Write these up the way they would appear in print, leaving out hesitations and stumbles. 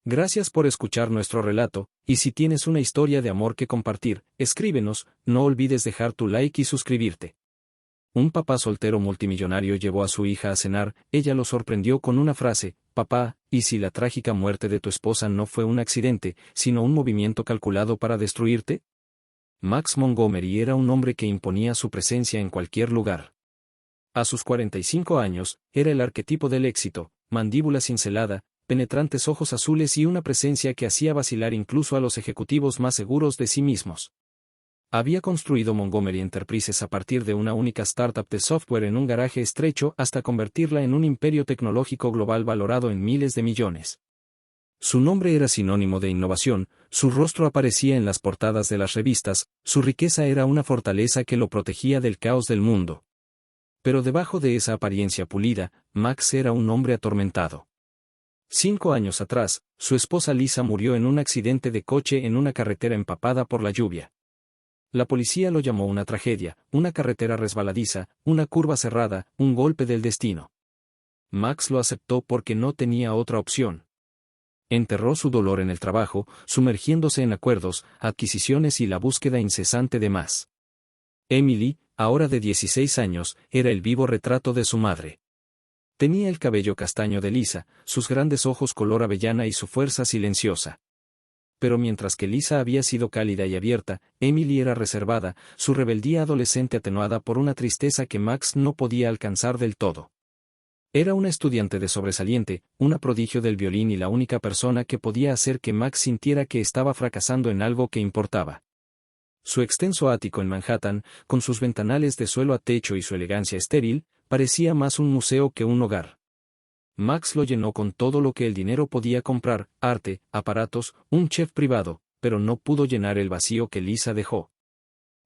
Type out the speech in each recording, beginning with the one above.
Gracias por escuchar nuestro relato, y si tienes una historia de amor que compartir, escríbenos, no olvides dejar tu like y suscribirte. Un papá soltero multimillonario llevó a su hija a cenar, ella lo sorprendió con una frase: papá, ¿y si la trágica muerte de tu esposa no fue un accidente, sino un movimiento calculado para destruirte? Max Montgomery era un hombre que imponía su presencia en cualquier lugar. A sus 45 años, era el arquetipo del éxito, mandíbula cincelada, penetrantes ojos azules y una presencia que hacía vacilar incluso a los ejecutivos más seguros de sí mismos. Había construido Montgomery Enterprises a partir de una única startup de software en un garaje estrecho hasta convertirla en un imperio tecnológico global valorado en miles de millones. Su nombre era sinónimo de innovación, su rostro aparecía en las portadas de las revistas, su riqueza era una fortaleza que lo protegía del caos del mundo. Pero debajo de esa apariencia pulida, Max era un hombre atormentado. 5 años atrás, su esposa Lisa murió en un accidente de coche en una carretera empapada por la lluvia. La policía lo llamó una tragedia, una carretera resbaladiza, una curva cerrada, un golpe del destino. Max lo aceptó porque no tenía otra opción. Enterró su dolor en el trabajo, sumergiéndose en acuerdos, adquisiciones y la búsqueda incesante de más. Emily, ahora de 16 años, era el vivo retrato de su madre. Tenía el cabello castaño de Lisa, sus grandes ojos color avellana y su fuerza silenciosa. Pero mientras que Lisa había sido cálida y abierta, Emily era reservada, su rebeldía adolescente atenuada por una tristeza que Max no podía alcanzar del todo. Era una estudiante de sobresaliente, una prodigio del violín y la única persona que podía hacer que Max sintiera que estaba fracasando en algo que importaba. Su extenso ático en Manhattan, con sus ventanales de suelo a techo y su elegancia estéril, parecía más un museo que un hogar. Max lo llenó con todo lo que el dinero podía comprar: arte, aparatos, un chef privado, pero no pudo llenar el vacío que Lisa dejó.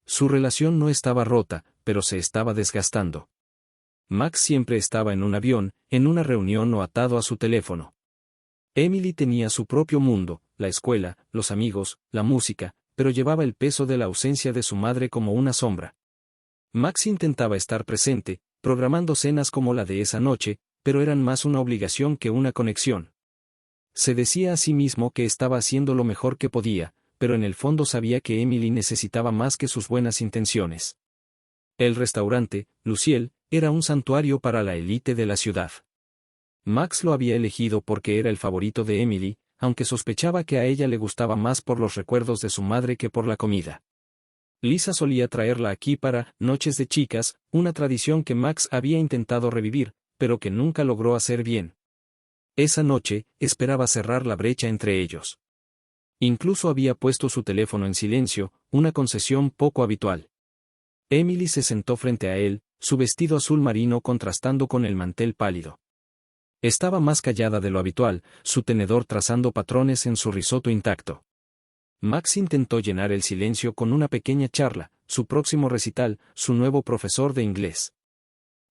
Su relación no estaba rota, pero se estaba desgastando. Max siempre estaba en un avión, en una reunión o atado a su teléfono. Emily tenía su propio mundo, la escuela, los amigos, la música, pero llevaba el peso de la ausencia de su madre como una sombra. Max intentaba estar presente, programando cenas como la de esa noche, pero eran más una obligación que una conexión. Se decía a sí mismo que estaba haciendo lo mejor que podía, pero en el fondo sabía que Emily necesitaba más que sus buenas intenciones. El restaurante, Luciel, era un santuario para la élite de la ciudad. Max lo había elegido porque era el favorito de Emily, aunque sospechaba que a ella le gustaba más por los recuerdos de su madre que por la comida. Lisa solía traerla aquí para noches de chicas, una tradición que Max había intentado revivir, pero que nunca logró hacer bien. Esa noche, esperaba cerrar la brecha entre ellos. Incluso había puesto su teléfono en silencio, una concesión poco habitual. Emily se sentó frente a él, su vestido azul marino contrastando con el mantel pálido. Estaba más callada de lo habitual, su tenedor trazando patrones en su risotto intacto. Max intentó llenar el silencio con una pequeña charla, su próximo recital, su nuevo profesor de inglés.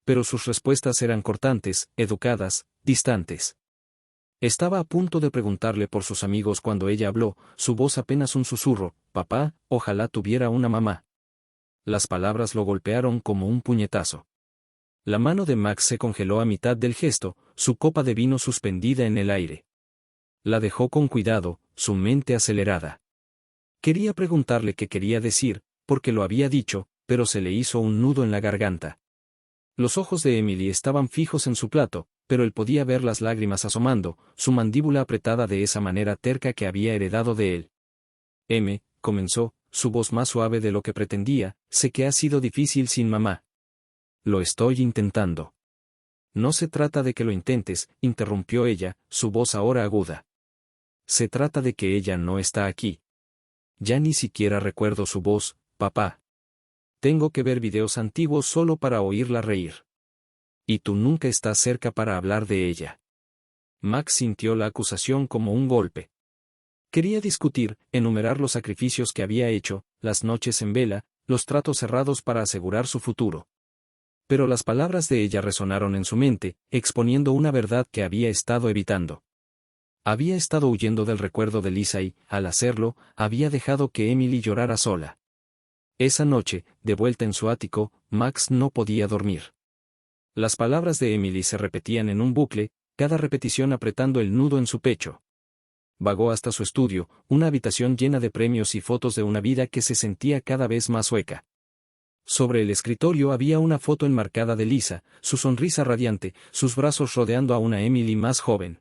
Pero sus respuestas eran cortantes, educadas, distantes. Estaba a punto de preguntarle por sus amigos cuando ella habló, su voz apenas un susurro: papá, ojalá tuviera una mamá. Las palabras lo golpearon como un puñetazo. La mano de Max se congeló a mitad del gesto, su copa de vino suspendida en el aire. La dejó con cuidado, su mente acelerada. Quería preguntarle qué quería decir, porque lo había dicho, pero se le hizo un nudo en la garganta. Los ojos de Emily estaban fijos en su plato, pero él podía ver las lágrimas asomando, su mandíbula apretada de esa manera terca que había heredado de él. Comenzó, su voz más suave de lo que pretendía: sé que ha sido difícil sin mamá. Lo estoy intentando. No se trata de que lo intentes, interrumpió ella, su voz ahora aguda. Se trata de que ella no está aquí. Ya ni siquiera recuerdo su voz, papá. Tengo que ver videos antiguos solo para oírla reír. Y tú nunca estás cerca para hablar de ella. Max sintió la acusación como un golpe. Quería discutir, enumerar los sacrificios que había hecho, las noches en vela, los tratos cerrados para asegurar su futuro. Pero las palabras de ella resonaron en su mente, exponiendo una verdad que había estado evitando. Había estado huyendo del recuerdo de Lisa y, al hacerlo, había dejado que Emily llorara sola. Esa noche, de vuelta en su ático, Max no podía dormir. Las palabras de Emily se repetían en un bucle, cada repetición apretando el nudo en su pecho. Vagó hasta su estudio, una habitación llena de premios y fotos de una vida que se sentía cada vez más hueca. Sobre el escritorio había una foto enmarcada de Lisa, su sonrisa radiante, sus brazos rodeando a una Emily más joven.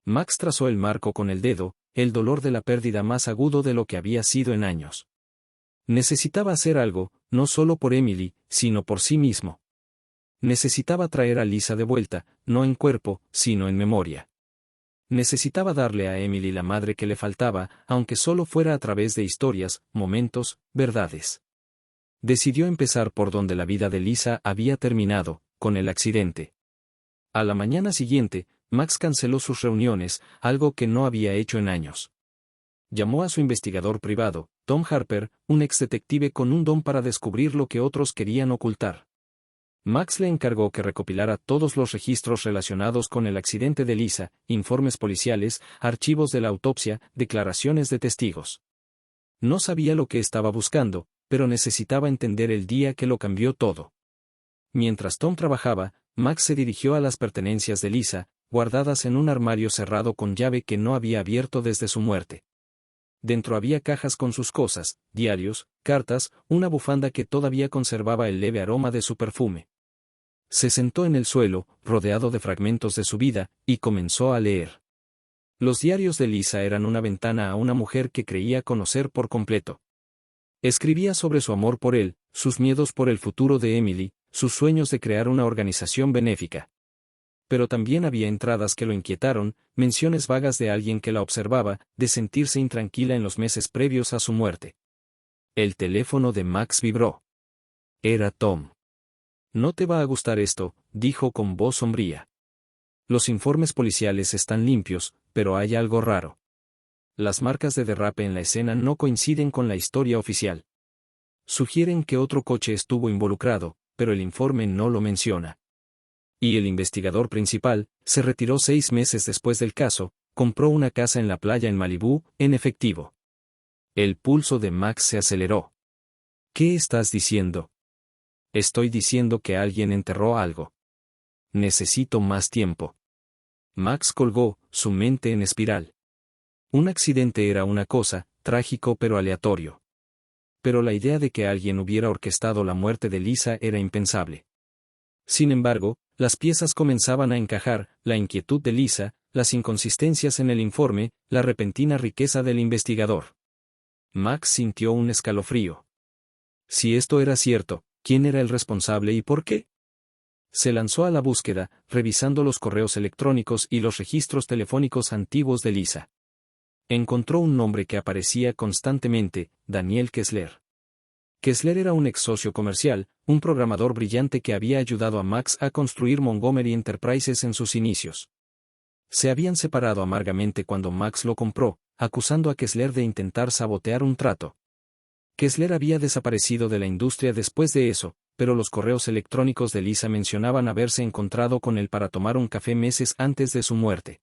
Max trazó el marco con el dedo, el dolor de la pérdida más agudo de lo que había sido en años. Necesitaba hacer algo, no solo por Emily, sino por sí mismo. Necesitaba traer a Lisa de vuelta, no en cuerpo, sino en memoria. Necesitaba darle a Emily la madre que le faltaba, aunque solo fuera a través de historias, momentos, verdades. Decidió empezar por donde la vida de Lisa había terminado, con el accidente. A la mañana siguiente, Max canceló sus reuniones, algo que no había hecho en años. Llamó a su investigador privado, Tom Harper, un exdetective con un don para descubrir lo que otros querían ocultar. Max le encargó que recopilara todos los registros relacionados con el accidente de Lisa, informes policiales, archivos de la autopsia, declaraciones de testigos. No sabía lo que estaba buscando, pero necesitaba entender el día que lo cambió todo. Mientras Tom trabajaba, Max se dirigió a las pertenencias de Lisa, guardadas en un armario cerrado con llave que no había abierto desde su muerte. Dentro había cajas con sus cosas, diarios, cartas, una bufanda que todavía conservaba el leve aroma de su perfume. Se sentó en el suelo, rodeado de fragmentos de su vida, y comenzó a leer. Los diarios de Lisa eran una ventana a una mujer que creía conocer por completo. Escribía sobre su amor por él, sus miedos por el futuro de Emily, sus sueños de crear una organización benéfica. Pero también había entradas que lo inquietaron, menciones vagas de alguien que la observaba, de sentirse intranquila en los meses previos a su muerte. El teléfono de Max vibró. Era Tom. «No te va a gustar esto», dijo con voz sombría. «Los informes policiales están limpios, pero hay algo raro. Las marcas de derrape en la escena no coinciden con la historia oficial. Sugieren que otro coche estuvo involucrado, pero el informe no lo menciona. Y el investigador principal se retiró 6 meses después del caso, compró una casa en la playa en Malibú, en efectivo». El pulso de Max se aceleró. «¿Qué estás diciendo?» «Estoy diciendo que alguien enterró algo. Necesito más tiempo». Max colgó, su mente en espiral. Un accidente era una cosa, trágico pero aleatorio. Pero la idea de que alguien hubiera orquestado la muerte de Lisa era impensable. Sin embargo, las piezas comenzaban a encajar, la inquietud de Lisa, las inconsistencias en el informe, la repentina riqueza del investigador. Max sintió un escalofrío. Si esto era cierto, ¿quién era el responsable y por qué? Se lanzó a la búsqueda, revisando los correos electrónicos y los registros telefónicos antiguos de Lisa. Encontró un nombre que aparecía constantemente, Daniel Kessler. Kessler era un ex socio comercial, un programador brillante que había ayudado a Max a construir Montgomery Enterprises en sus inicios. Se habían separado amargamente cuando Max lo compró, acusando a Kessler de intentar sabotear un trato. Kessler había desaparecido de la industria después de eso, pero los correos electrónicos de Lisa mencionaban haberse encontrado con él para tomar un café meses antes de su muerte.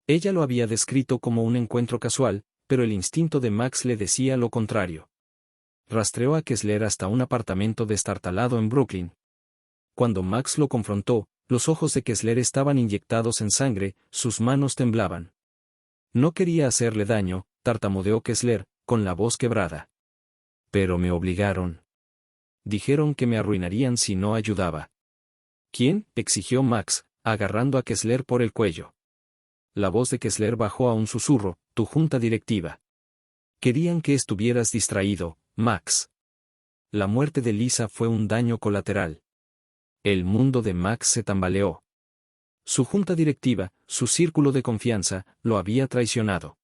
Ella lo había descrito como un encuentro casual, pero el instinto de Max le decía lo contrario. Rastreó a Kessler hasta un apartamento destartalado en Brooklyn. Cuando Max lo confrontó, los ojos de Kessler estaban inyectados en sangre, sus manos temblaban. «No quería hacerle daño», tartamudeó Kessler, con la voz quebrada. «Pero me obligaron. Dijeron que me arruinarían si no ayudaba». «¿Quién?», exigió Max, agarrando a Kessler por el cuello. La voz de Kessler bajó a un susurro: «Tu junta directiva. Querían que estuvieras distraído, Max». La muerte de Lisa fue un daño colateral. El mundo de Max se tambaleó. Su junta directiva, su círculo de confianza, lo había traicionado.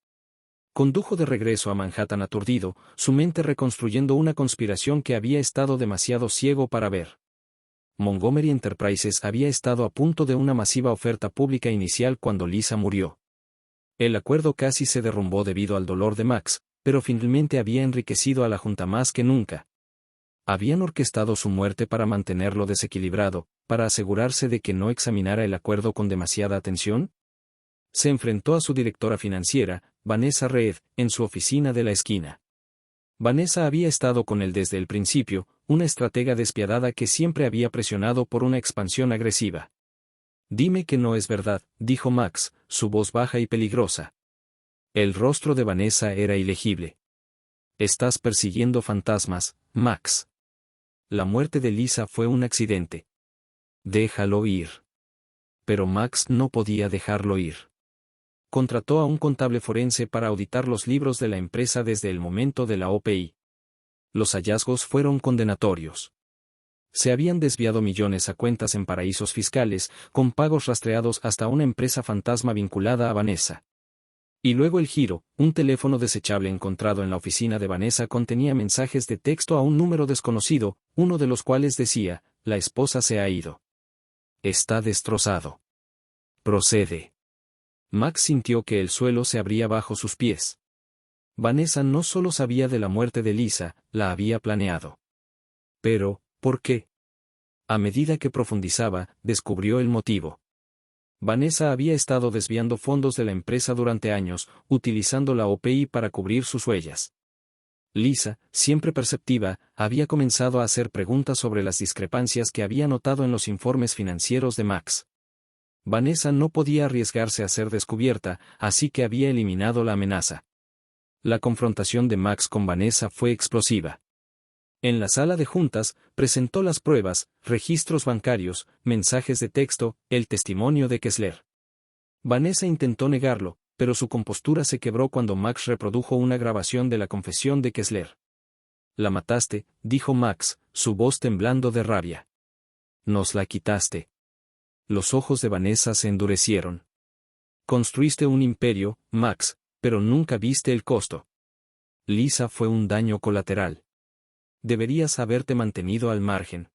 Condujo de regreso a Manhattan aturdido, su mente reconstruyendo una conspiración que había estado demasiado ciego para ver. Montgomery Enterprises había estado a punto de una masiva oferta pública inicial cuando Lisa murió. El acuerdo casi se derrumbó debido al dolor de Max, pero finalmente había enriquecido a la junta más que nunca. Habían orquestado su muerte para mantenerlo desequilibrado, para asegurarse de que no examinara el acuerdo con demasiada atención. Se enfrentó a su directora financiera, Vanessa Reed, en su oficina de la esquina. Vanessa había estado con él desde el principio, una estratega despiadada que siempre había presionado por una expansión agresiva. «Dime que no es verdad», dijo Max, su voz baja y peligrosa. El rostro de Vanessa era ilegible. Estás persiguiendo fantasmas, Max. La muerte de Lisa fue un accidente. Déjalo ir. Pero Max no podía dejarlo ir. Contrató a un contable forense para auditar los libros de la empresa desde el momento de la OPI. Los hallazgos fueron condenatorios. Se habían desviado millones a cuentas en paraísos fiscales, con pagos rastreados hasta una empresa fantasma vinculada a Vanessa. Y luego el giro, un teléfono desechable encontrado en la oficina de Vanessa contenía mensajes de texto a un número desconocido, uno de los cuales decía, la esposa se ha ido. Está destrozado. Procede. Max sintió que el suelo se abría bajo sus pies. Vanessa no solo sabía de la muerte de Lisa, la había planeado. Pero, ¿por qué? A medida que profundizaba, descubrió el motivo. Vanessa había estado desviando fondos de la empresa durante años, utilizando la OPI para cubrir sus huellas. Lisa, siempre perceptiva, había comenzado a hacer preguntas sobre las discrepancias que había notado en los informes financieros de Max. Vanessa no podía arriesgarse a ser descubierta, así que había eliminado la amenaza. La confrontación de Max con Vanessa fue explosiva. En la sala de juntas, presentó las pruebas, registros bancarios, mensajes de texto, el testimonio de Kessler. Vanessa intentó negarlo, pero su compostura se quebró cuando Max reprodujo una grabación de la confesión de Kessler. La mataste, dijo Max, su voz temblando de rabia. Nos la quitaste. Los ojos de Vanessa se endurecieron. Construiste un imperio, Max, pero nunca viste el costo. Lisa fue un daño colateral. Deberías haberte mantenido al margen.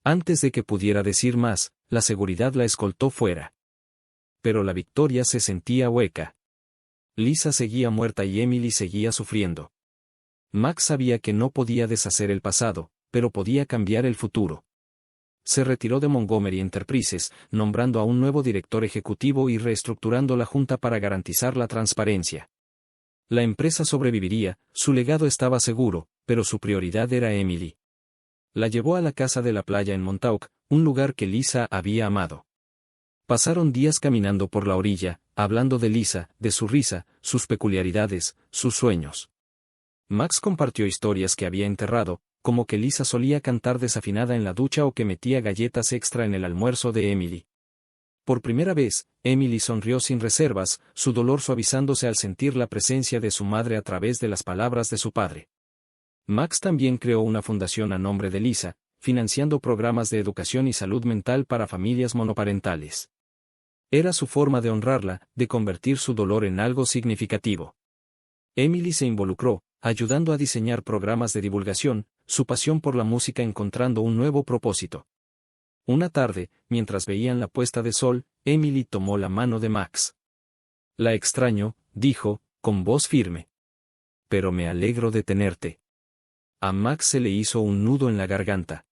Antes de que pudiera decir más, la seguridad la escoltó fuera. Pero la victoria se sentía hueca. Lisa seguía muerta y Emily seguía sufriendo. Max sabía que no podía deshacer el pasado, pero podía cambiar el futuro. Se retiró de Montgomery Enterprises, nombrando a un nuevo director ejecutivo y reestructurando la junta para garantizar la transparencia. La empresa sobreviviría, su legado estaba seguro, pero su prioridad era Emily. La llevó a la casa de la playa en Montauk, un lugar que Lisa había amado. Pasaron días caminando por la orilla, hablando de Lisa, de su risa, sus peculiaridades, sus sueños. Max compartió historias que había enterrado, como que Lisa solía cantar desafinada en la ducha o que metía galletas extra en el almuerzo de Emily. Por primera vez, Emily sonrió sin reservas, su dolor suavizándose al sentir la presencia de su madre a través de las palabras de su padre. Max también creó una fundación a nombre de Lisa, financiando programas de educación y salud mental para familias monoparentales. Era su forma de honrarla, de convertir su dolor en algo significativo. Emily se involucró, ayudando a diseñar programas de divulgación, su pasión por la música encontrando un nuevo propósito. Una tarde, mientras veían la puesta de sol, Emily tomó la mano de Max. La extraño, dijo, con voz firme. Pero me alegro de tenerte. A Max se le hizo un nudo en la garganta.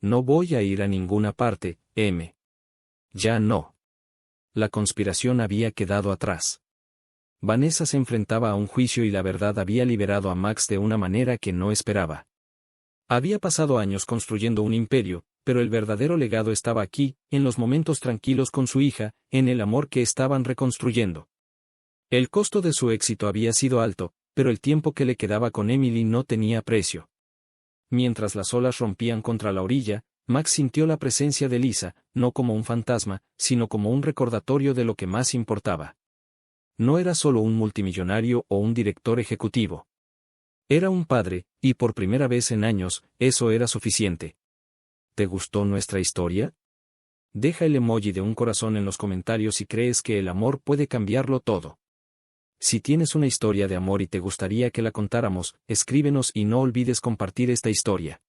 No voy a ir a ninguna parte, M. Ya no. La conspiración había quedado atrás. Vanessa se enfrentaba a un juicio y la verdad había liberado a Max de una manera que no esperaba. Había pasado años construyendo un imperio, pero el verdadero legado estaba aquí, en los momentos tranquilos con su hija, en el amor que estaban reconstruyendo. El costo de su éxito había sido alto, pero el tiempo que le quedaba con Emily no tenía precio. Mientras las olas rompían contra la orilla, Max sintió la presencia de Lisa, no como un fantasma, sino como un recordatorio de lo que más importaba. No era solo un multimillonario o un director ejecutivo. Era un padre, y por primera vez en años, eso era suficiente. ¿Te gustó nuestra historia? Deja el emoji de un corazón en los comentarios si crees que el amor puede cambiarlo todo. Si tienes una historia de amor y te gustaría que la contáramos, escríbenos y no olvides compartir esta historia.